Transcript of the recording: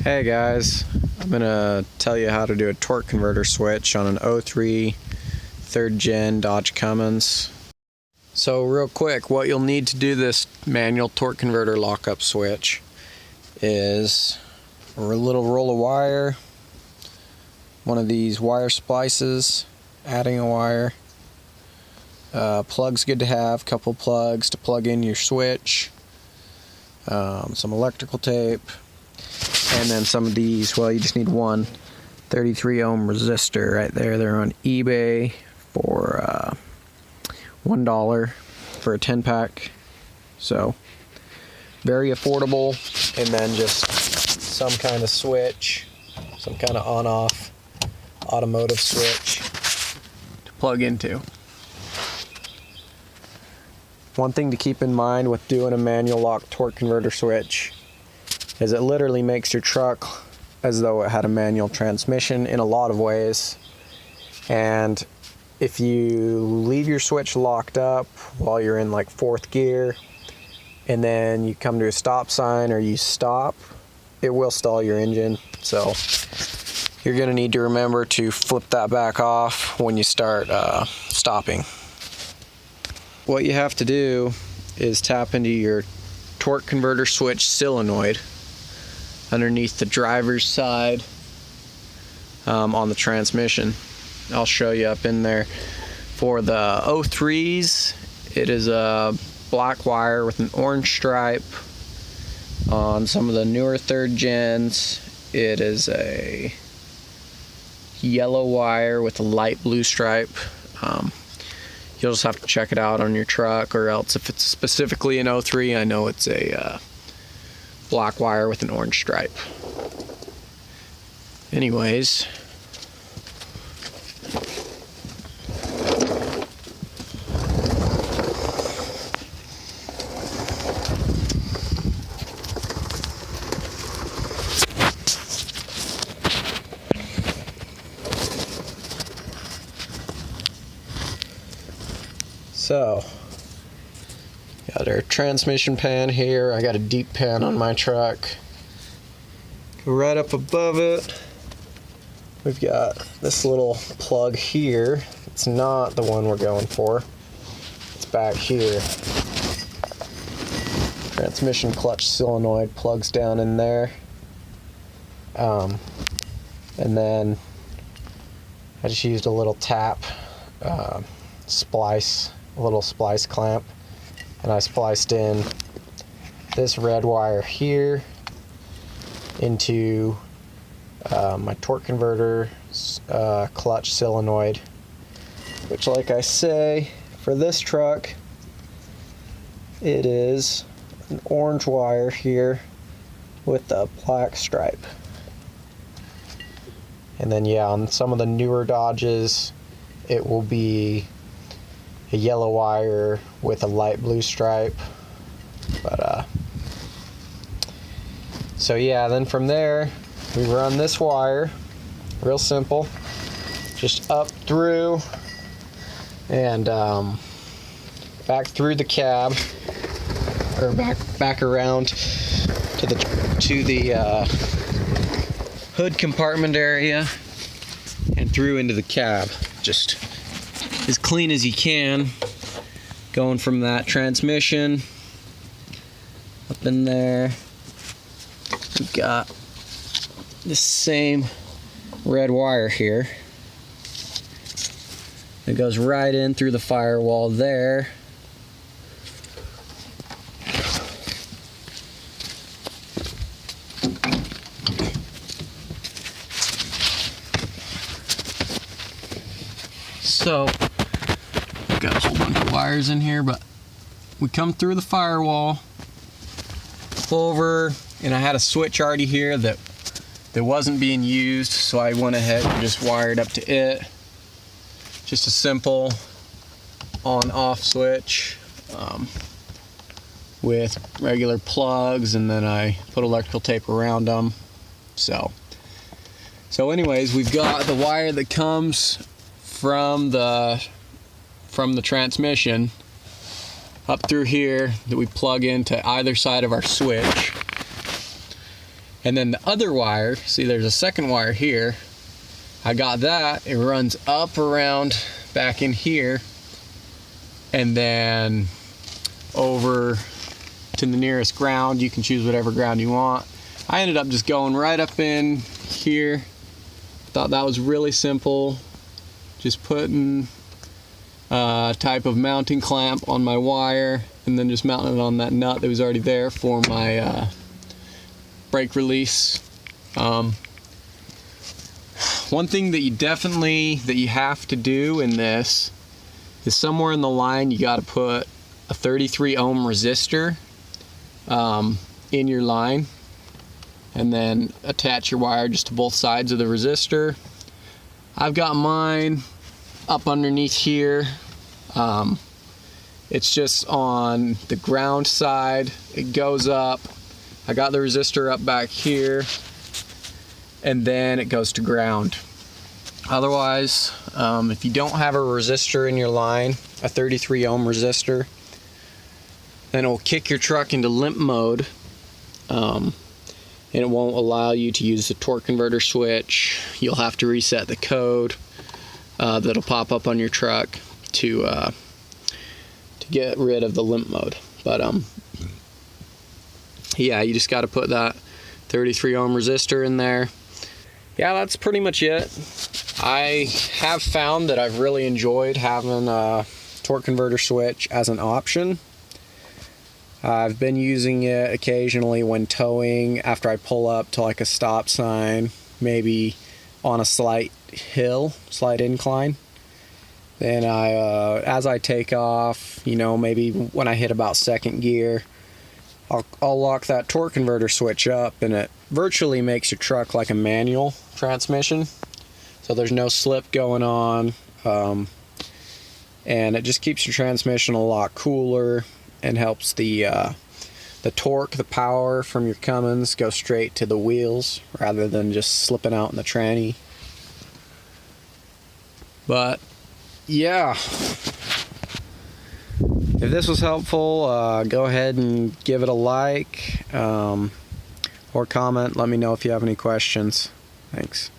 Hey guys, I'm gonna tell you how to do a torque converter switch on an 03 3rd gen Dodge Cummins. So real quick, what you'll need to do this manual torque converter lockup switch is a little roll of wire, one of these wire splices, adding a wire, plug's good to have, couple plugs to plug in your switch, some electrical tape, and then some of these, well, you just need one 33 ohm resistor right there. They're on eBay for $1 for a 10-pack. So very affordable. And then just some kind of switch, some kind of on-off automotive switch to plug into. One thing to keep in mind with doing a manual lock torque converter switch is it literally makes your truck as though it had a manual transmission in a lot of ways. And if you leave your switch locked up while you're in like 4th gear and then you come to a stop sign or you stop, it will stall your engine. So you're gonna need to remember to flip that back off when you start stopping. What you have to do is tap into your torque converter switch solenoid underneath the driver's side on the transmission. I'll show you up in there. For the 03s, it is a black wire with an orange stripe. On some of the newer 3rd gens, it is a yellow wire with a light blue stripe. You'll just have to check it out on your truck, or else if it's specifically an 03, I know it's a black wire with an orange stripe. Anyways, so got our transmission pan here. I got a deep pan on my truck. Right up above it, we've got this little plug here. It's not the one we're going for. It's back here. Transmission clutch solenoid plugs down in there. And then I just used a little tap splice, a little splice clamp. And I spliced in this red wire here into my torque converter clutch solenoid, which, like I say, for this truck, it is an orange wire here with a black stripe. And then, yeah, on some of the newer Dodges, it will be a yellow wire with a light blue stripe. But so yeah, then from there we run this wire, real simple, just up through and back through the cab, or back around to the hood compartment area and through into the cab, just as clean as you can, going from that transmission up in there. We've got this same red wire here. It goes right in through the firewall there. So we've got a whole bunch of wires in here, but we come through the firewall over, and I had a switch already here that wasn't being used, so I went ahead and just wired up to it. Just a simple on-off switch with regular plugs, and then I put electrical tape around them. So anyways, we've got the wire that comes from the transmission up through here that we plug into either side of our switch. And then the other wire, see there's a second wire here. I got that, it runs up around back in here and then over to the nearest ground. You can choose whatever ground you want. I ended up just going right up in here. Thought that was really simple. Just putting a type of mounting clamp on my wire and then just mounting it on that nut that was already there for my brake release. One thing that you have to do in this is somewhere in the line you got to put a 33 ohm resistor in your line, and then attach your wire just to both sides of the resistor. I've got mine up underneath here. It's just on the ground side. It goes up. I got the resistor up back here, and then it goes to ground. Otherwise, if you don't have a resistor in your line, a 33 ohm resistor, then it will kick your truck into limp mode, and it won't allow you to use the torque converter switch. You'll have to reset the code that'll pop up on your truck to get rid of the limp mode. But yeah, you just got to put that 33 ohm resistor in there. Yeah, that's pretty much it. I have found that I've really enjoyed having a torque converter switch as an option. I've been using it occasionally when towing, after I pull up to like a stop sign, maybe on a slight hill, slight incline. Then as I take off, you know, maybe when I hit about second gear, I'll lock that torque converter switch up, and it virtually makes your truck like a manual transmission. So there's no slip going on, and it just keeps your transmission a lot cooler and helps the torque, the power from your Cummins go straight to the wheels rather than just slipping out in the tranny. But yeah, if this was helpful, go ahead and give it a like or comment. Let me know if you have any questions. Thanks.